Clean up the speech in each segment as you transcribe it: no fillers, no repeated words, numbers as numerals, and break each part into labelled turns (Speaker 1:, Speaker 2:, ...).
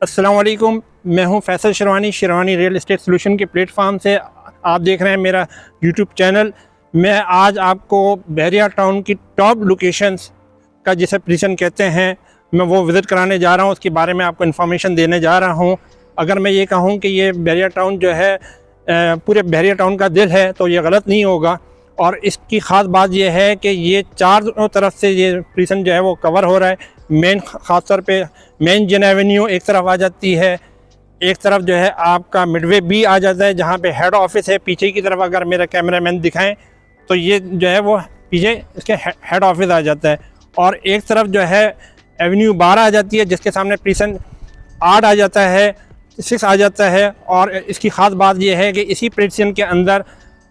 Speaker 1: अस्सलाम वालेकुम, मैं हूं Faisal sherwani real estate solution के प्लेटफॉर्म से आप देख रहे हैं मेरा यूट्यूब चैनल। मैं आज आपको बहरिया टाउन की टॉप लोकेशंस का जिसे पोजीशन कहते हैं मैं वो विज़िट कराने जा रहा हूं, उसके बारे में आपको इन्फॉर्मेशन देने जा रहा हूं। अगर मैं ये कहूं कि ये बहरिया टाउन जो है पूरे बहरिया टाउन का दिल है तो ये गलत नहीं होगा। और इसकी ख़ास बात यह है कि ये चारों तरफ से ये पोजीशन जो है वो कवर हो रहा है। मेन ख़ास तौर पे मेन जन एवेन्यू एक तरफ आ जाती है, एक तरफ जो है आपका मिडवे भी आ जाता है जहाँ पे हेड ऑफिस है। पीछे की तरफ अगर मेरा कैमरामैन दिखाएं तो ये जो है वो पीछे इसके हेड ऑफिस आ जाता है। और एक तरफ जो है एवेन्यू 12 आ जाती है जिसके सामने पोजीशन 8 आ जाता है, 6 आ जाता है। और इसकी ख़ास बात यह है कि इसी पोजीशन के अंदर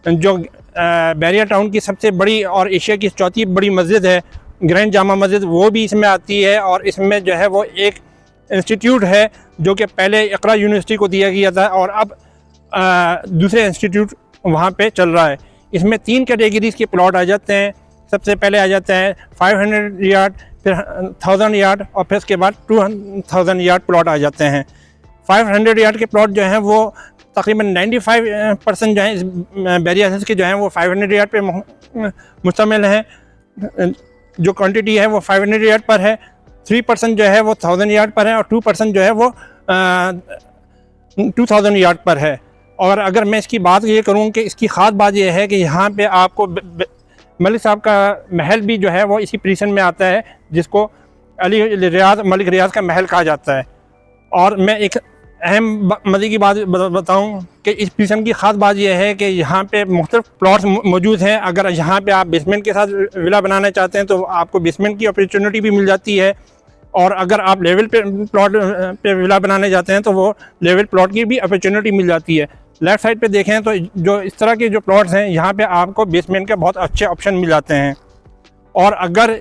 Speaker 1: जो बहरिया टाउन की सबसे बड़ी और एशिया की चौथी बड़ी मस्जिद है ग्रैंड जामा मस्जिद, वो भी इसमें आती है। और इसमें जो है वो एक इंस्टीट्यूट है जो कि पहले इकरा यूनिवर्सिटी को दिया गया था और अब दूसरे इंस्टीट्यूट वहाँ पे चल रहा है। इसमें 3 कैटेगरीज़ के प्लॉट आ जाते हैं। सबसे पहले आ जाता है 500 यार्ड, फिर 1000 यार्ड और फिर उसके बाद 2000 यार्ड प्लॉट आ जाते हैं। 500 यार्ड के प्लॉट जो हैं वो तकरीबन 95% जो है इस बहरिया हिल्स के जो हैं वो 500 यार्ड पे मुश्तमिल हैं। जो क्वांटिटी है वो 500 यार्ड पर है, 3% जो है वो 1000 यार्ड पर है और 2% जो है वो 2000 यार्ड पर है। और अगर मैं इसकी बात ये करूँ कि इसकी ख़ास बात यह है कि यहाँ पे आपको मलिक साहब का महल भी जो है वो इसी पोजीशन में आता है जिसको मलिक रियाज का महल कहा जाता है। और मैं एक अहम मज़े की बात बताऊं कि इस पोजीशन की ख़ास बात यह है कि यहाँ पे मुख्तलिफ प्लॉट्स मौजूद हैं। अगर यहाँ पे आप बेसमेंट के साथ विला बनाना चाहते हैं तो आपको बेसमेंट की अपॉर्चुनिटी भी मिल जाती है। और अगर आप लेवल पे प्लॉट पे विला बनाने जाते हैं तो वो लेवल प्लॉट की भी अपॉर्चुनिटी मिल जाती है। लेफ़्ट साइड पे देखें तो जो इस तरह के जो प्लॉट्स हैं यहाँ पे आपको बेसमेंट के बहुत अच्छे ऑप्शन मिल जाते हैं। और अगर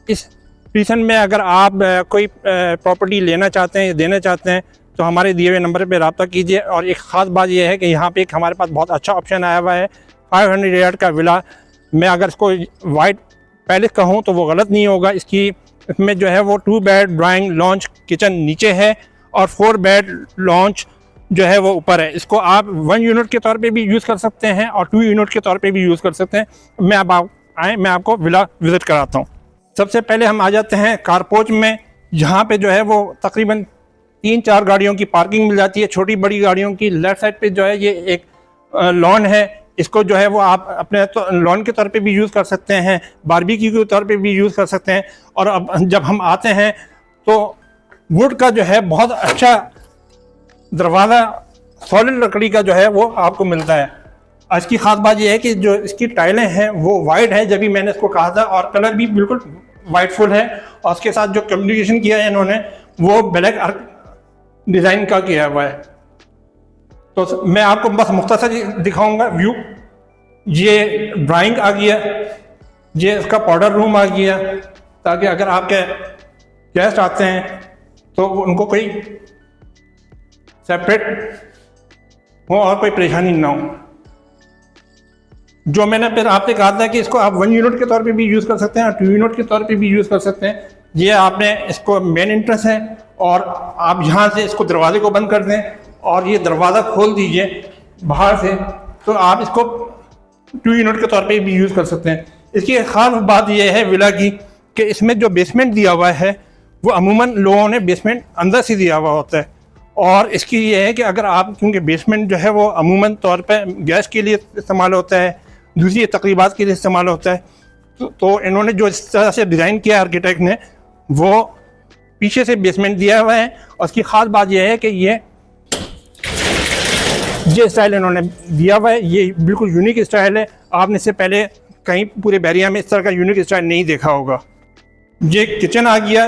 Speaker 1: इस पोजीशन में अगर आप कोई प्रॉपर्टी लेना चाहते हैं या देना चाहते हैं तो हमारे दिए हुए नंबर पे रब्ता कीजिए। और एक ख़ास बात यह है कि यहाँ पे एक हमारे पास बहुत अच्छा ऑप्शन आया हुआ है 500 यार्ड का विला। मैं अगर इसको वाइट पैलेस कहूँ तो वो गलत नहीं होगा। इसमें जो है वो 2 बेड ड्राइंग लॉन्च किचन नीचे है और 4 बेड लॉन्च जो है वो ऊपर है। इसको आप 1 यूनिट के तौर पे भी यूज़ कर सकते हैं और 2 यूनिट के तौर पे भी यूज़ कर सकते हैं। मैं मैं आपको विला विज़िट कराता हूँ। सबसे पहले हम आ जाते हैं कारपोच में, जहाँ पे जो है वो तकरीबन 3-4 गाड़ियों की पार्किंग मिल जाती है, छोटी बड़ी गाड़ियों की। लेफ़्ट साइड पे जो है ये एक लॉन है, इसको जो है वो आप अपने लॉन के तौर पे भी यूज़ कर सकते हैं, बारबेक्यू के तौर पे भी यूज़ कर सकते हैं। और अब जब हम आते हैं तो वुड का जो है बहुत अच्छा दरवाज़ा सॉलिड लकड़ी का जो है वो आपको मिलता है। इसकी ख़ास बात यह है कि जो इसकी टाइलें हैं वो वाइट है, जब भी मैंने इसको कहा था, और कलर भी बिल्कुल वाइटफुल है। और उसके साथ जो कम्युनिकेशन किया है इन्होंने वो ब्लैक डिज़ाइन का किया हुआ है। तो मैं आपको बस मुख्तसर दिखाऊंगा व्यू। ये ड्राइंग आ गया, ये इसका पाउडर रूम आ गया, ताकि अगर आपके गेस्ट आते हैं तो उनको कोई सेपरेट हो और कोई परेशानी ना हो। जो मैंने फिर आपसे कहा था कि इसको आप 1 यूनिट के तौर पे भी यूज़ कर सकते हैं और 2 यूनिट के तौर पे भी यूज़ कर सकते हैं। ये आपने इसको मेन एंट्रेंस है और आप यहाँ से इसको दरवाजे को बंद कर दें और ये दरवाज़ा खोल दीजिए बाहर से, तो आप इसको 2 यूनिट के तौर पे भी यूज़ कर सकते हैं। इसकी ख़ास बात यह है विला की कि इसमें जो बेसमेंट दिया हुआ है वो अमूमन लोगों ने बेसमेंट अंदर से दिया हुआ होता है। और इसकी ये है कि अगर आप, क्योंकि बेसमेंट जो है वो अमूमन तौर पे गैस के लिए इस्तेमाल होता है, दूसरी तकरीबात के लिए इस्तेमाल होता है, तो इन्होंने जो इस तरह से डिज़ाइन किया आर्किटेक्ट ने वो पीछे से बेसमेंट दिया हुआ है। और उसकी ख़ास बात यह है कि ये स्टाइल इन्होंने दिया हुआ है, ये बिल्कुल यूनिक स्टाइल है। आपने इससे पहले कहीं पूरे बहरिया में इस तरह का यूनिक स्टाइल नहीं देखा होगा। ये किचन आ गया,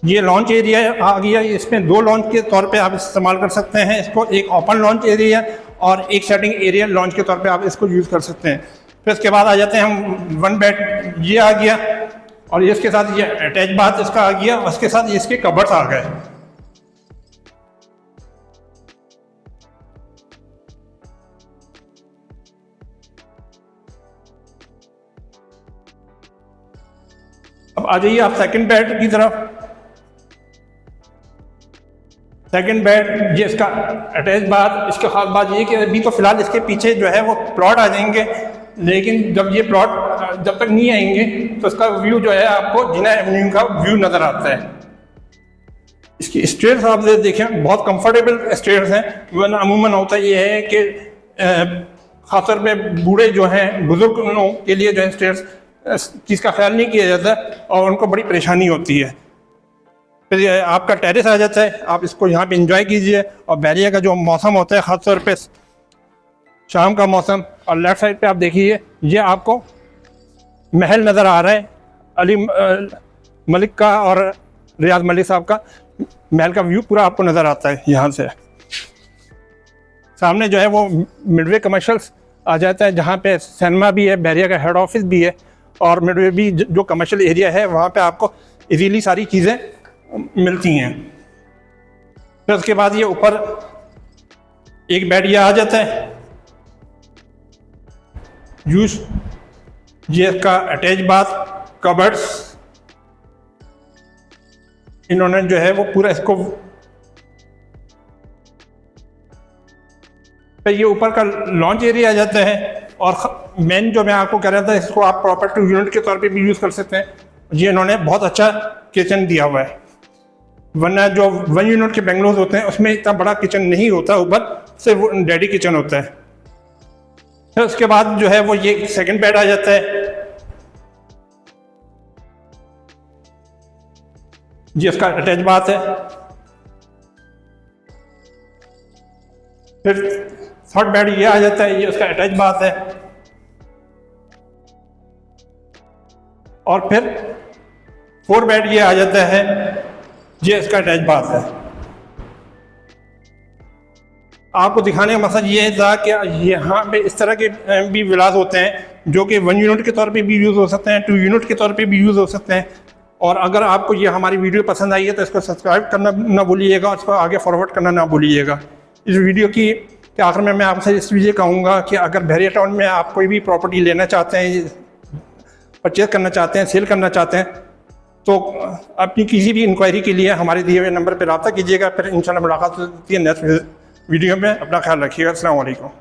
Speaker 1: ये लॉन्च एरिया आ गया। इसमें 2 लॉन्च के तौर पे आप इस्तेमाल कर सकते हैं इसको, एक ओपन लॉन्च एरिया और एक सेटिंग एरिया लॉन्च के तौर पे आप इसको यूज़ कर सकते हैं। फिर इसके बाद आ जाते हैं हम 1 बेड, ये आ गया और इसके साथ ये अटैच बाथ इसका आ गया, उसके साथ इसके कबर्ड्स आ गए। अब आ जाइए आप सेकंड बेड की तरफ। सेकंड बेड ये इसका अटैच बात, इसके खास बात ये कि अभी तो फ़िलहाल इसके पीछे जो है वो प्लॉट आ जाएंगे, लेकिन जब ये प्लॉट जब तक नहीं आएंगे तो इसका व्यू जो है आपको जिना एवेन्यू का व्यू नज़र आता है। इसकी स्टेयर्स आप देखें, बहुत कंफर्टेबल स्टेयर्स हैं। वरना अमूमन होता ये है कि ख़ासतौर पे बूढ़े जो हैं, बुज़ुर्गों के लिए जो है स्टेयर्स चीज़ का ख्याल नहीं किया जाता और उनको बड़ी परेशानी होती है। फिर आपका टेरेस आ जाता है, आप इसको यहाँ पे एंजॉय कीजिए। और बहरिया का जो मौसम होता है ख़ासतौर पे शाम का मौसम, और लेफ़्ट साइड पे आप देखिए ये आपको महल नज़र आ रहा है अली मलिक का, और रियाज मलिक साहब का महल का व्यू पूरा आपको नज़र आता है यहाँ से। सामने जो है वो मिडवे कमर्शियल्स आ जाता है, जहाँ पे सिनेमा भी है, बहरिया का हेड ऑफिस भी है, और मिडवे भी जो कमर्शियल एरिया है वहाँ पे आपको इजीली सारी चीज़ें मिलती हैं। फिर उसके बाद ये ऊपर एक बेड ये आ जाता है यूज, ये इसका अटैच बाथ, कबर्ड्स इन्होंने जो है वो पूरा इसको, फिर ये ऊपर का लॉन्च एरिया आ जाता है। और मेन जो मैं आपको कह रहा था, इसको आप प्रॉपर टू यूनिट के तौर पे भी यूज़ कर सकते हैं। ये इन्होंने बहुत अच्छा किचन दिया हुआ है, वरना जो 1 यूनिट के बेंगलोर होते हैं उसमें इतना बड़ा किचन नहीं होता, ऊपर सिर्फ डैडी किचन होता है। फिर उसके बाद जो है वो ये सेकंड बेड आ जाता है, जी इसका अटैच बात है। फिर थर्ड बेड ये आ जाता है, ये उसका अटैच बात है। और फिर फोर बेड ये आ जाता है, ये इसका अटैच बात है। आपको दिखाने का मकसद ये था कि यहाँ पे इस तरह के भी विलास होते हैं जो कि 1 यूनिट के तौर पे भी यूज़ हो सकते हैं, 2 यूनिट के तौर पे भी यूज़ हो सकते हैं। और अगर आपको ये हमारी वीडियो पसंद आई है तो इसको सब्सक्राइब करना ना भूलिएगा, और इसको आगे फॉरवर्ड करना ना भूलिएगा। इस वीडियो की के आखिर में मैं आपसे इस चीज़ कहूँगा कि अगर बहरिया टाउन में आप कोई भी प्रॉपर्टी लेना चाहते हैं, परचेज़ करना चाहते हैं, सेल करना चाहते हैं, तो अपनी किसी भी इंक्वायरी के लिए हमारे दिए हुए नंबर पर रब्ता कीजिएगा। फिर इंशाल्लाह मुलाकात होती है नेक्स्ट वीडियो में। अपना ख्याल रखिएगा। अस्सलाम वालेकुम।